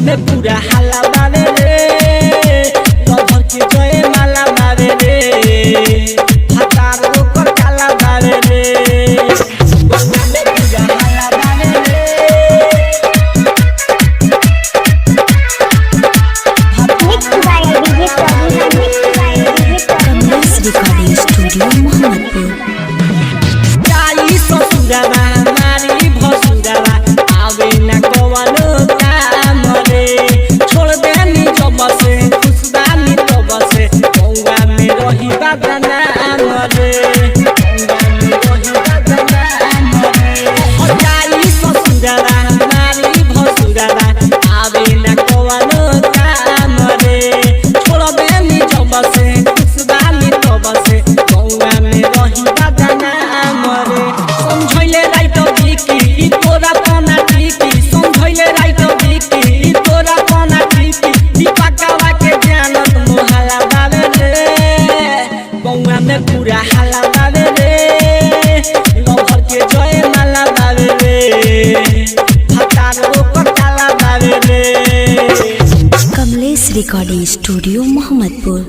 में पूरा हल्ला बावे रे लभर के जय माला बावे रे हतार ऊपर काला बावे रे गौवा में पूरा हल्ला बावे रे कमलेश रिकॉर्डिंग स्टूडियो मोहम्मदपुर। जाई ससुरावा मारी भसुरावा आवे ना कवनो काम रे छोड़ देनी जब से खुशबानी तब से गौवा में रही बाबा नाम रे गौवा में रही बाबा नाम रे जाई ससुरावा मारी भसुरावा आवे ना कवनो काम रे छोड़ देनी जब से खुशबानी तब से गौवा में रही बाबा नाम रे समझैले राइट बिकी ई तोरा पना टिकी समझैले राइट बिकी ई तोरा पना टिकी दीपकवा के जानत मोहला बावे रे गौवा में पूरा हल्ला बावे रे लभर के जय माला बावे रे हतार ऊपर काला बावे रे कमलेश रिकॉर्डिंग स्टूडियो मोहम्मदपुर।